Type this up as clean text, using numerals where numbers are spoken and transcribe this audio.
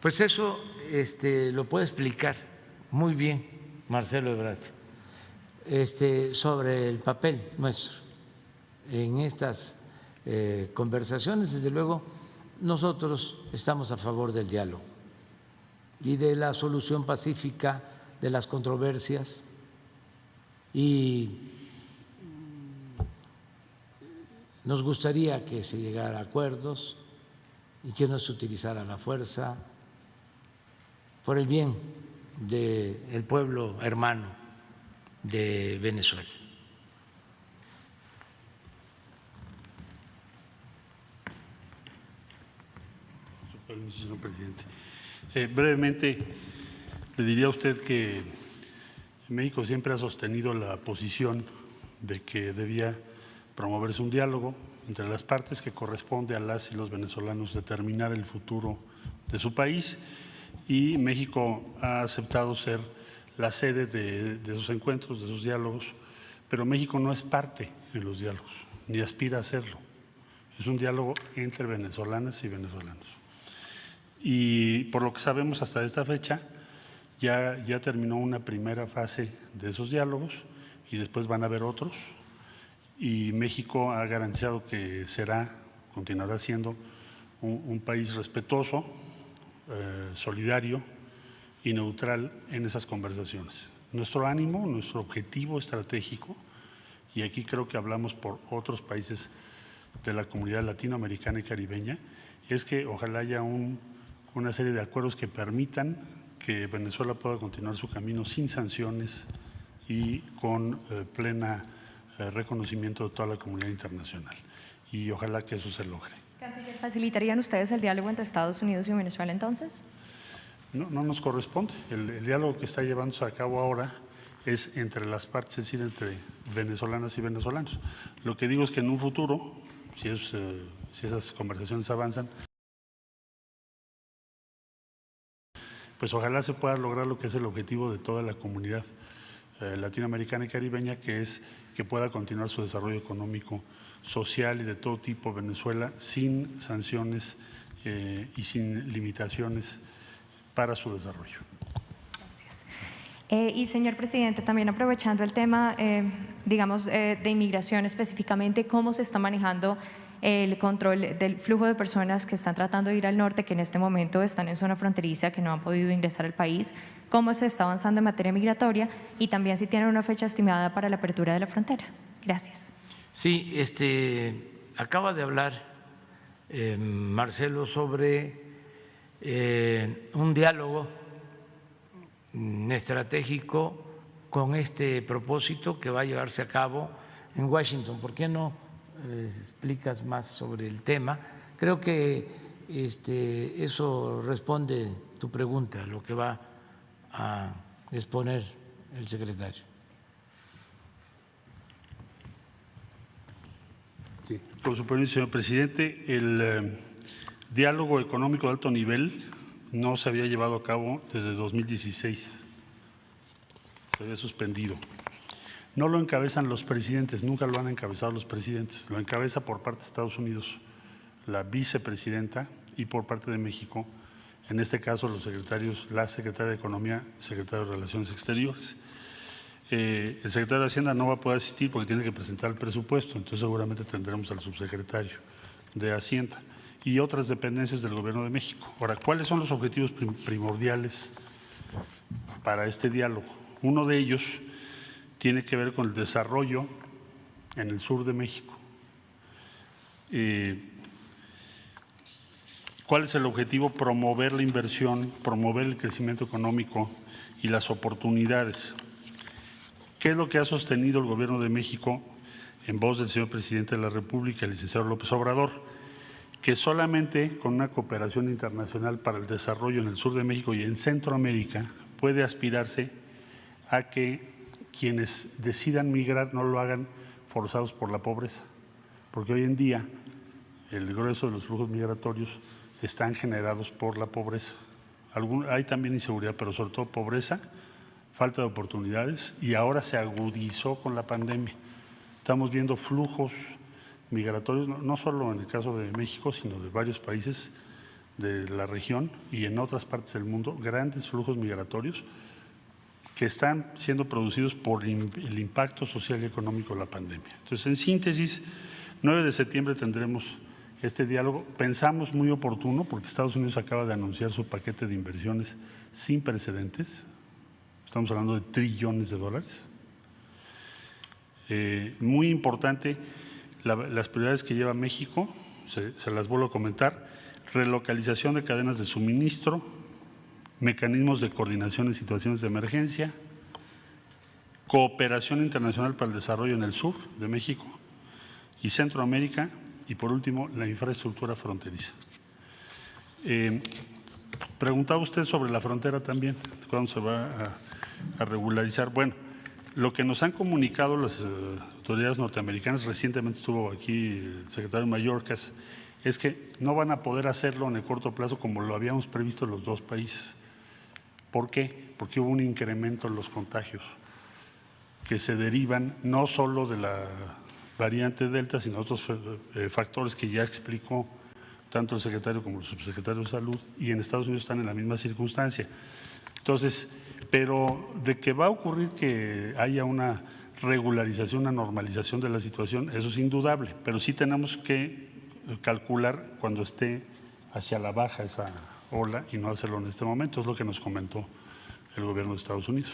Pues eso lo puede explicar muy bien Marcelo Ebrard, sobre el papel nuestro en estas conversaciones. Desde luego, nosotros estamos a favor del diálogo y de la solución pacífica de las controversias, y nos gustaría que se llegara a acuerdos y que no se utilizara la fuerza por el bien del pueblo hermano de Venezuela. Su permiso, señor presidente. Brevemente, le diría a usted que México siempre ha sostenido la posición de que debía promoverse un diálogo entre las partes, que corresponde a las y los venezolanos determinar el futuro de su país, y México ha aceptado ser la sede de esos encuentros, de esos diálogos, pero México no es parte en los diálogos, ni aspira a serlo. Es un diálogo entre venezolanas y venezolanos. Y por lo que sabemos hasta esta fecha, ya terminó una primera fase de esos diálogos y después van a haber otros. Y México ha garantizado que continuará siendo un país respetuoso, solidario y neutral en esas conversaciones. Nuestro ánimo, nuestro objetivo estratégico, y aquí creo que hablamos por otros países de la comunidad latinoamericana y caribeña, es que ojalá haya una serie de acuerdos que permitan que Venezuela pueda continuar su camino sin sanciones y con plena reconocimiento de toda la comunidad internacional. Y ojalá que eso se logre. Canciller, ¿facilitarían ustedes el diálogo entre Estados Unidos y Venezuela entonces? No nos corresponde. El diálogo que está llevándose a cabo ahora es entre las partes, es decir, entre venezolanas y venezolanos. Lo que digo es que en un futuro, si esas conversaciones avanzan, pues ojalá se pueda lograr lo que es el objetivo de toda la comunidad latinoamericana y caribeña, que es que pueda continuar su desarrollo económico, social y de todo tipo Venezuela, sin sanciones y sin limitaciones para su desarrollo. Gracias. Y señor presidente, también aprovechando el tema, de inmigración específicamente, ¿cómo se está manejando el control del flujo de personas que están tratando de ir al norte, que en este momento están en zona fronteriza, que no han podido ingresar al país? ¿Cómo se está avanzando en materia migratoria? Y también si tienen una fecha estimada para la apertura de la frontera. Gracias. Sí, acaba de hablar Marcelo sobre un diálogo estratégico con este propósito que va a llevarse a cabo en Washington. ¿Por qué no explicas más sobre el tema? Creo que eso responde tu pregunta, lo que va a exponer el secretario. Sí, por su permiso, señor presidente, el diálogo económico de alto nivel no se había llevado a cabo desde 2016, se había suspendido. No lo encabezan los presidentes, nunca lo han encabezado los presidentes, lo encabeza por parte de Estados Unidos la vicepresidenta y por parte de México, en este caso los secretarios, la secretaria de Economía, secretario de Relaciones Exteriores. El secretario de Hacienda no va a poder asistir porque tiene que presentar el presupuesto, entonces seguramente tendremos al subsecretario de Hacienda y otras dependencias del Gobierno de México. Ahora, ¿cuáles son los objetivos primordiales para este diálogo? Uno de ellos tiene que ver con el desarrollo en el sur de México. ¿Cuál es el objetivo? Promover la inversión, promover el crecimiento económico y las oportunidades. ¿Qué es lo que ha sostenido el Gobierno de México en voz del señor Presidente de la República, el licenciado López Obrador? Que solamente con una cooperación internacional para el desarrollo en el sur de México y en Centroamérica puede aspirarse a que quienes decidan migrar no lo hagan forzados por la pobreza, porque hoy en día el grueso de los flujos migratorios están generados por la pobreza. Hay también inseguridad, pero sobre todo pobreza, falta de oportunidades, y ahora se agudizó con la pandemia. Estamos viendo flujos migratorios, no solo en el caso de México, sino de varios países, de la región y en otras partes del mundo grandes flujos migratorios que están siendo producidos por el impacto social y económico de la pandemia. Entonces, en síntesis, 9 de septiembre tendremos este diálogo. Pensamos muy oportuno porque Estados Unidos acaba de anunciar su paquete de inversiones sin precedentes. Estamos hablando de trillones de dólares. Muy importante las prioridades que lleva México, se las vuelvo a comentar: relocalización de cadenas de suministro, mecanismos de coordinación en situaciones de emergencia, cooperación internacional para el desarrollo en el sur de México y Centroamérica, y por último, la infraestructura fronteriza. Preguntaba usted sobre la frontera también, ¿cuándo se va a regularizar? Bueno, lo que nos han comunicado las autoridades norteamericanas, recientemente estuvo aquí el secretario Mayorkas, es que no van a poder hacerlo en el corto plazo como lo habíamos previsto en los dos países. ¿Por qué? Porque hubo un incremento en los contagios que se derivan no solo de la variante Delta, sino otros factores que ya explicó tanto el secretario como el subsecretario de Salud, y en Estados Unidos están en la misma circunstancia. Entonces, pero de que va a ocurrir que haya una regularización, una normalización de la situación, eso es indudable, pero sí tenemos que calcular cuando esté hacia la baja esa ola y no hacerlo en este momento, es lo que nos comentó el gobierno de Estados Unidos.